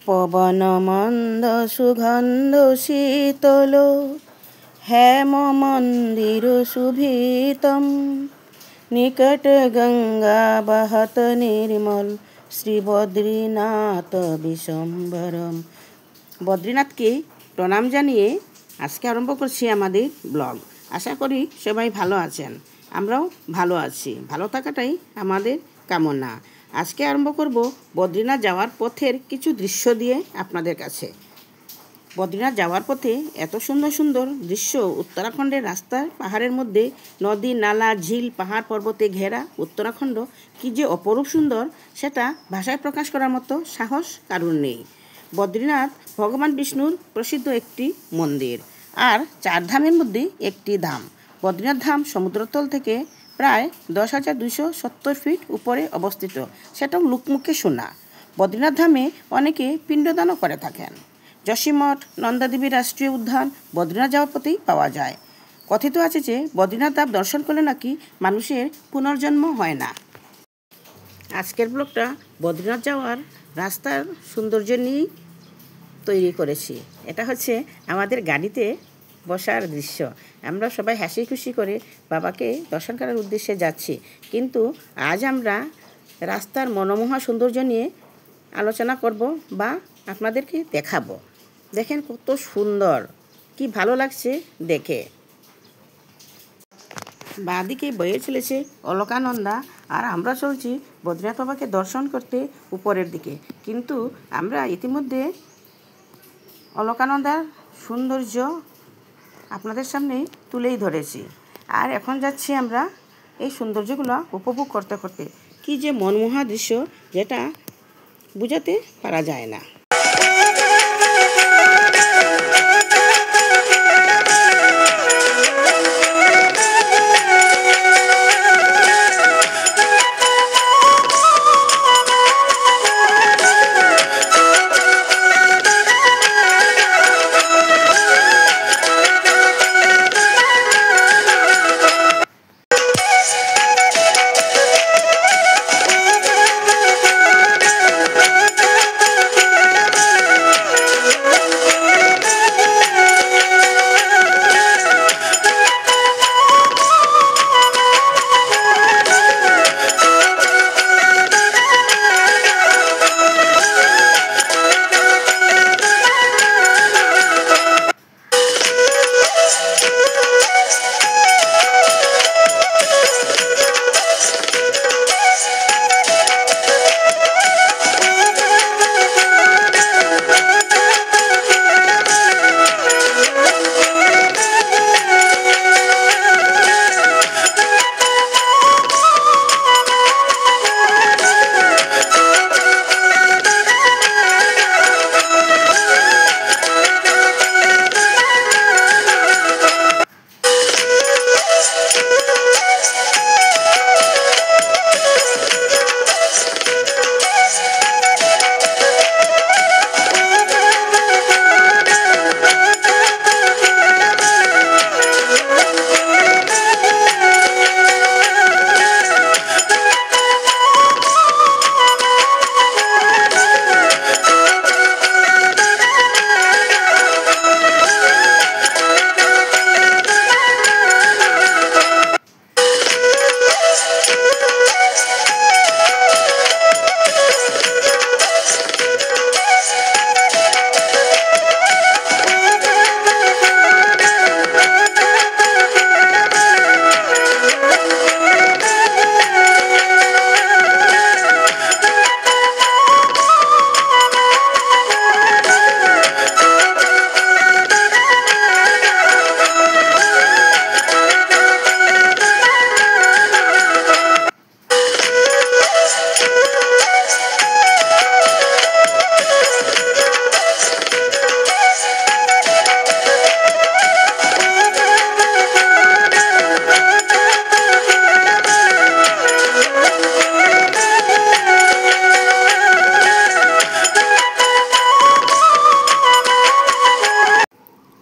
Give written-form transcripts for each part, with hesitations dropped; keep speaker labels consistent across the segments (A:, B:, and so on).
A: পবন মন্দ সুগন্ধ শীতল হেম মন্দির শুভিতম নিকট গঙ্গা বহত নির্মল শ্রী বদ্রীনাথ বিশ্বম্ভরম। বদ্রীনাথকে প্রণাম জানিয়ে আজকে আরম্ভ করছি আমাদের ব্লগ। আশা করি সবাই ভালো আছেন, আমরাও ভালো আছি। ভালো থাকাটাই আমাদের কামনা। আজকে আরম্ভ করব বদ্রীনাথ যাওয়ার পথের কিছু দৃশ্য দিয়ে আপনাদের কাছে। বদ্রীনাথ যাওয়ার পথে এত সুন্দর সুন্দর দৃশ্য, উত্তরাখণ্ডের রাস্তার পাহাড়ের মধ্যে নদী নালা ঝিল পাহাড় পর্বতে ঘেরা উত্তরাখণ্ড কি যে অপরূপ সুন্দর, সেটা ভাষায় প্রকাশ করার মতো সাহস কারুর নেই। বদ্রীনাথ ভগবান বিষ্ণুর প্রসিদ্ধ একটি মন্দির আর 4 ধামের মধ্যে একটি ধাম। বদ্রীনাথ ধাম সমুদ্রতল থেকে প্রায় 10,270 ফিট উপরে অবস্থিত, সেটাও লোকমুখে শোনা। বদ্রীনাথ ধামে অনেকে পিণ্ডদানও করে থাকেন। যোশীমঠ, নন্দাদেবী রাষ্ট্রীয় উদ্যান বদ্রীনাথ যাওয়ার পথেই পাওয়া যায়। কথিত আছে যে বদ্রীনাথ ধাম দর্শন করলে নাকি মানুষের পুনর্জন্ম হয় না। আজকের ব্লগটা বদ্রীনাথ যাওয়ার রাস্তার সৌন্দর্য নিয়েই তৈরি করেছি। এটা হচ্ছে আমাদের গাড়িতে বসার দৃশ্য। আমরা সবাই হাসি খুশি করে বাবাকে দর্শন করার উদ্দেশ্যে যাচ্ছি, কিন্তু আজ আমরা রাস্তার মনোমোহা সৌন্দর্য নিয়ে আলোচনা করব বা আপনাদেরকে দেখাবো। দেখেন কত সুন্দর, কি ভালো লাগছে দেখে। বাঁদিকে বয়ে চলেছে অলকানন্দা আর আমরা চলছি বদ্রীনাথ বাবাকে দর্শন করতে উপরের দিকে। কিন্তু আমরা ইতিমধ্যে অলকানন্দার সৌন্দর্য আপনাদের সামনে তুলেই ধরেছি, আর এখন যাচ্ছি আমরা এই সৌন্দর্যগুলো উপভোগ করতে করতে। কি যে মনমোহা দৃশ্য, যেটা বোঝাতে পারা যায় না।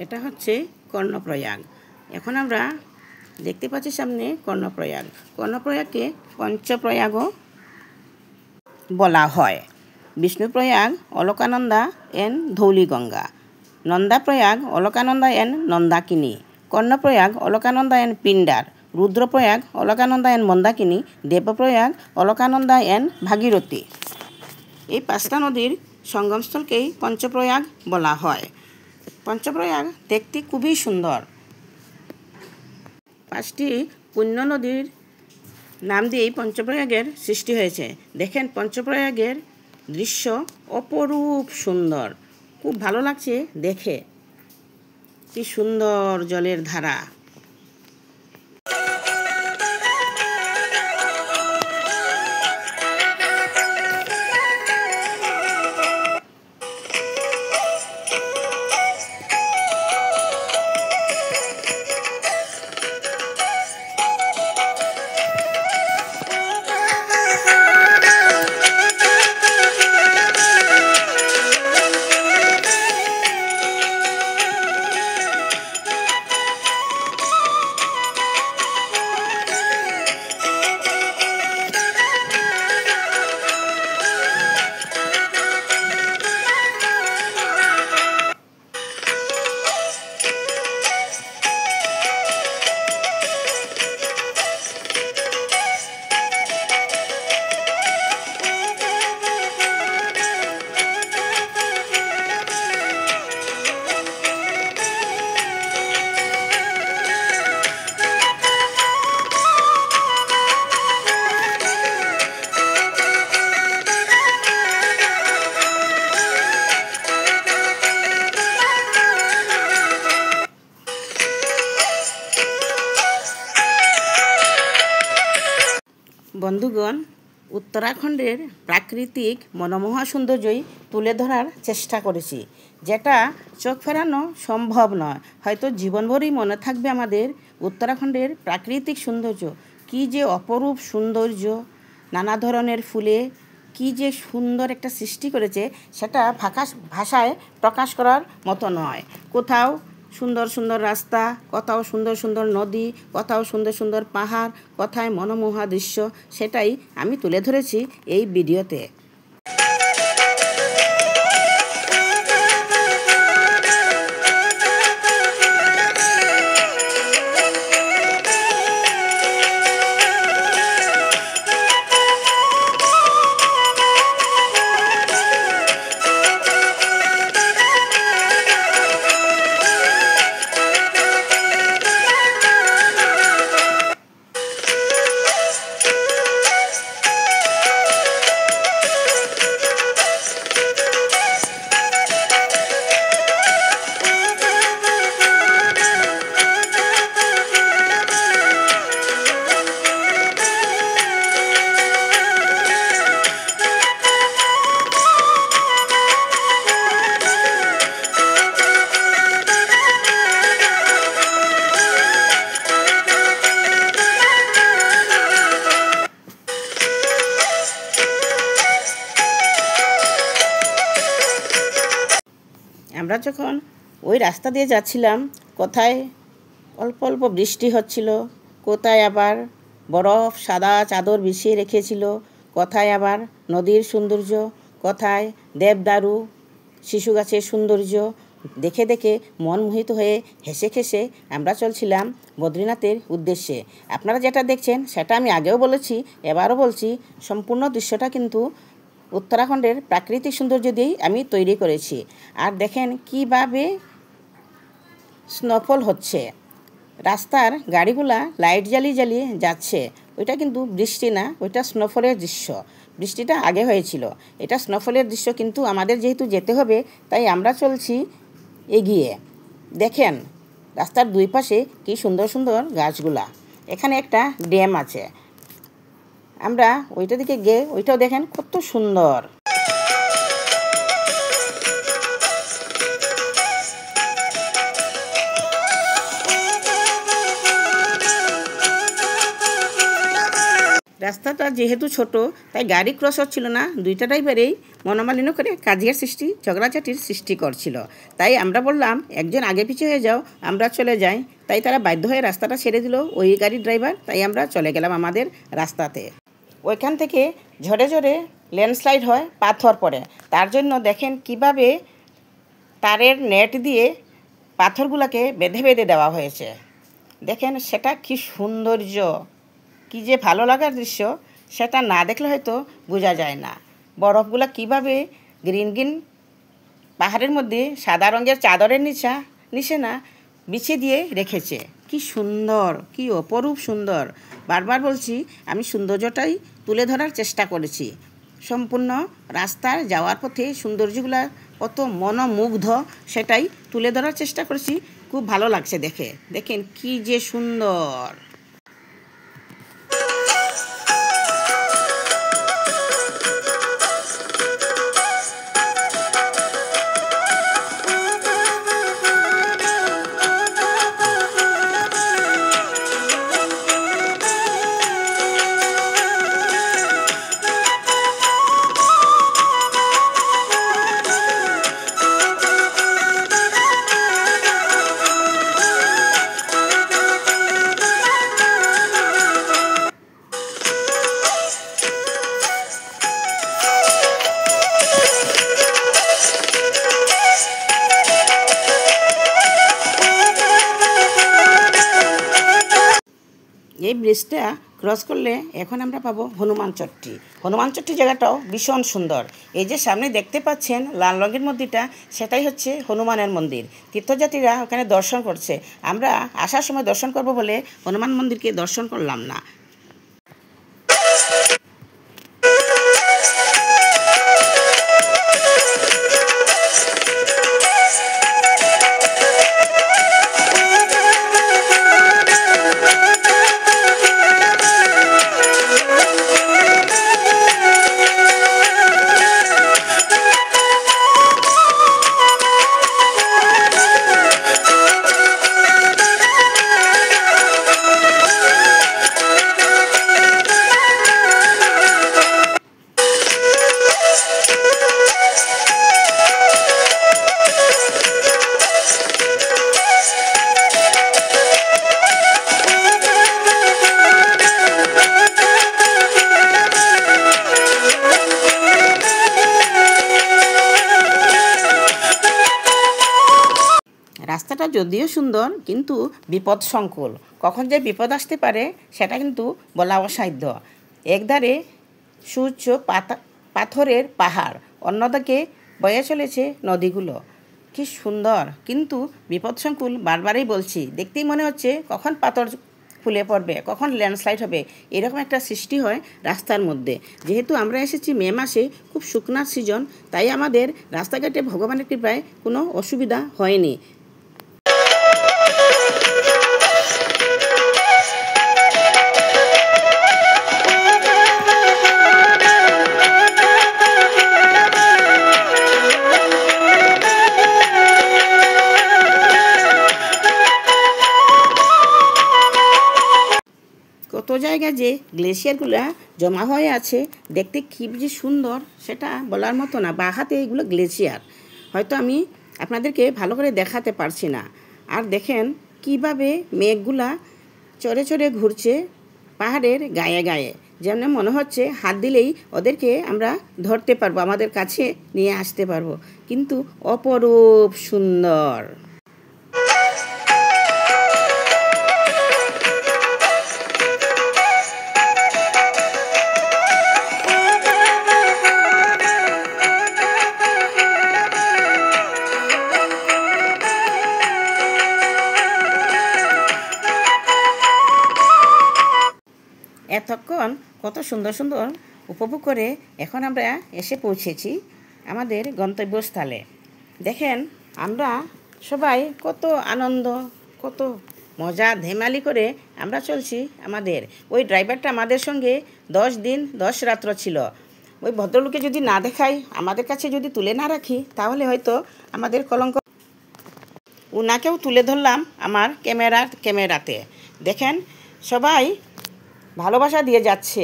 A: এটা হচ্ছে কর্ণপ্রয়াগ। এখন আমরা দেখতে পাচ্ছি সামনে কর্ণপ্রয়াগ। কর্ণপ্রয়াগকে পঞ্চপ্রয়াগও বলা হয়। Vishnuprayag Alaknanda and Dhauliganga, Nandaprayag Alaknanda and Nandakini, Karnaprayag Alaknanda and Pindar, Rudraprayag Alaknanda and Mandakini, Devprayag Alaknanda and Bhagirathi. এই 5টা নদীর সঙ্গমস্থলকেই পঞ্চপ্রয়াগ বলা হয়। পঞ্চপ্রয়াগ দেখতে খুবই সুন্দর। 5টি পুণ্য নদীর নাম দিয়েই পঞ্চপ্রয়াগের সৃষ্টি হয়েছে। দেখেন পঞ্চপ্রয়াগের দৃশ্য অপরূপ সুন্দর, খুব ভালো লাগছে দেখে। কি সুন্দর জলের ধারা। বন্ধুগণ, উত্তরাখণ্ডের প্রাকৃতিক মনোমোহা সৌন্দর্যই তুলে ধরার চেষ্টা করেছি, যেটা চোখ ফেরানো সম্ভব নয়। হয়তো জীবনভরই মনে থাকবে আমাদের উত্তরাখণ্ডের প্রাকৃতিক সৌন্দর্য। কী যে অপরূপ সৌন্দর্য, নানা ধরনের ফুলে কী যে সুন্দর একটা সৃষ্টি করেছে, সেটা ভাষায় প্রকাশ করার মতো নয়। কোথাও সুন্দর সুন্দর রাস্তা, কোথাও সুন্দর সুন্দর নদী, কোথাও সুন্দর সুন্দর পাহাড়, কোথায় মনোমোহা দৃশ্য, সেটাই আমি তুলে ধরেছি এই ভিডিওতে। আমরা যখন ওই রাস্তা দিয়ে যাচ্ছিলাম, কোথায় অল্প অল্প বৃষ্টি হচ্ছিল, কোথায় আবার বরফ সাদা চাদর বিছিয়ে রেখেছিল, কোথায় আবার নদীর সৌন্দর্য, কোথায় দেবদারু শিশু গাছের সৌন্দর্য দেখে দেখে মন মোহিত হয়ে হেসে খেসে আমরা চলছিলাম বদ্রীনাথের উদ্দেশ্যে। আপনারা যেটা দেখছেন সেটা আমি আগেও বলেছি, এবারও বলছি, সম্পূর্ণ দৃশ্যটা কিন্তু উত্তরাখণ্ডের প্রাকৃতিক সৌন্দর্য দিয়েই আমি তৈরি করেছি। আর দেখেন কিভাবে স্নোফল হচ্ছে, রাস্তার গাড়িগুলা লাইট জ্বালিয়ে জ্বালিয়ে যাচ্ছে। ওইটা কিন্তু বৃষ্টি না, ওইটা স্নোফলের দৃশ্য। বৃষ্টিটা আগে হয়েছিল, এটা স্নোফলের দৃশ্য। কিন্তু আমাদের যেহেতু যেতে হবে, তাই আমরা চলছি এগিয়ে। দেখেন রাস্তার দুই পাশে কি সুন্দর সুন্দর গাছগুলা। এখানে একটা ড্যাম আছে, আমরা ওইটা দিকে গিয়ে ওইটাও দেখেন কত সুন্দর। রাস্তাটা যেহেতু ছোট, তাই গাড়ি ক্রস হচ্ছিল না। দুইটা ড্রাইভারেই মনোমালিন্য করে কাজিয়ার সৃষ্টি, ঝগড়াঝাটির সৃষ্টি করছিল। তাই আমরা বললাম, একজন আগে পিছে হয়ে যাও, আমরা চলে যাই। তাই তারা বাধ্য হয়ে রাস্তাটা ছেড়ে দিল, ওই গাড়ির ড্রাইভার। তাই আমরা চলে গেলাম আমাদের রাস্তাতে। ওইখান থেকে ঝড়ে ঝড়ে ল্যান্ডস্লাইড হয় পাথর পড়ে। তার জন্য দেখেন কিভাবে তারের নেট দিয়ে পাথরগুলোকে বেঁধে বেঁধে দেওয়া হয়েছে। দেখেন সেটা কি সৌন্দর্য, কি যে ভালো লাগার দৃশ্য, সেটা না দেখলে হয়তো বোঝা যায় না। বরফগুলো কিভাবে গ্রিন গ্রিন পাহাড়ের মধ্যে সাদা রঙের চাদরের নিচে না বিছিয়ে দিয়ে রেখেছে। কি সুন্দর, কি অপরূপ সুন্দর। বারবার বলছি, আমি সৌন্দর্যটাই তুলে ধরার চেষ্টা করেছি। সম্পূর্ণ রাস্তায় যাওয়ার পথে সৌন্দর্যগুলো কত মনোমুগ্ধ, সেটাই তুলে ধরার চেষ্টা করেছি। খুব ভালো লাগছে দেখে। দেখেন কি যে সুন্দর। এই ব্রিজটা ক্রস করলে এখন আমরা পাবো হনুমান চট্টি। হনুমান চট্টি জায়গাটাও ভীষণ সুন্দর। এই যে সামনে দেখতে পাচ্ছেন লাল রঙের মন্দিরটা, সেটাই হচ্ছে হনুমানের মন্দির। তীর্থযাত্রীরা ওখানে দর্শন করছে। আমরা আসার সময় দর্শন করব বলে হনুমান মন্দিরকে দর্শন করলাম না। রাস্তাটা যদিও সুন্দর, কিন্তু বিপদ সংকুল। কখন যে বিপদ আসতে পারে সেটা কিন্তু বলা অসাধ্য। একধারে সুউচ্চ পাথরের পাহাড়, অন্যদিকে বয়ে চলেছে নদীগুলো। কি সুন্দর, কিন্তু বিপদ সংকুল। বারবারই বলছি, দেখতেই মনে হচ্ছে কখন পাথর খুলে পড়বে, কখন ল্যান্ডস্লাইড হবে, এরকম একটা সৃষ্টি হয় রাস্তার মধ্যে। যেহেতু আমরা এসেছি মে মাসে, খুব শুকনার সিজন, তাই আমাদের রাস্তাঘাটে ভগবানের কৃপায় কোনো অসুবিধা হয়নি। কত জায়গায় যে গ্লেশিয়ারগুলো জমা হয়ে আছে, দেখতে কী যে সুন্দর, সেটা বলার মতো না। বা হাতে এগুলো গ্লেশিয়ার, হয়তো আমি আপনাদেরকে ভালো করে দেখাতে পারছি না। আর দেখেন কিভাবে মেঘগুলা চড়ে চড়ে ঘুরছে পাহাড়ের গায়ে গায়ে, যেন মনে হচ্ছে হাত দিলেই ওদেরকে আমরা ধরতে পারবো, আমাদের কাছে নিয়ে আসতে পারবো। কিন্তু অপরূপ সুন্দর। এতক্ষণ কত সুন্দর সুন্দর উপভোগ করে এখন আমরা এসে পৌঁছেছি আমাদের গন্তব্যস্থলে। দেখেন আমরা সবাই কত আনন্দ, কত মজা ধেমালি করে আমরা চলছি। আমাদের ওই ড্রাইভারটা আমাদের সঙ্গে 10 দিন 10 রাত্র ছিল। ওই ভদ্রলোকে যদি না দেখাই, আমাদের কাছে যদি তুলে না রাখি, তাহলে হয়তো আমাদের কলঙ্ক। ওনাকেও তুলে ধরলাম আমার ক্যামেরাতে। দেখেন সবাই ভালোবাসা দিয়ে যাচ্ছে।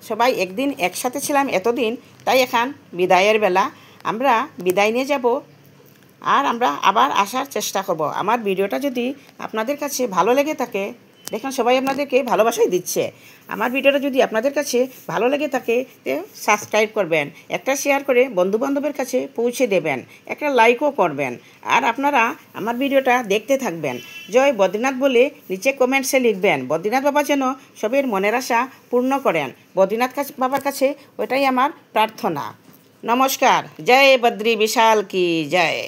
A: সবাই একদিন একসাথে ছিলাম এতদিন, তাই এখন বিদায়ের বেলা আমরা বিদায় নিয়ে যাব। আর আমরা আবার আসার চেষ্টা করব। আমার ভিডিওটা যদি আপনাদের কাছে ভালো লেগে থাকে, দেখুন সবাই আপনাদেরকে ভালোবাসাই দিচ্ছে। আমার ভিডিওটা যদি আপনাদের কাছে ভালো লেগে থাকে তো সাবস্ক্রাইব করবেন, একটা শেয়ার করে বন্ধুবান্ধবের কাছে পৌঁছে দেবেন, একটা লাইকও করবেন। আর আপনারা আমার ভিডিওটা দেখতে থাকবেন। জয় বদ্রীনাথ বলে নিচে কমেন্টসে লিখবেন। বদ্রীনাথ বাবা যেন সবের মনের আশা পূর্ণ করেন। বদ্রীনাথ বাবার কাছে ওইটাই আমার প্রার্থনা। নমস্কার। জয় বদ্রী বিশাল কি জয়।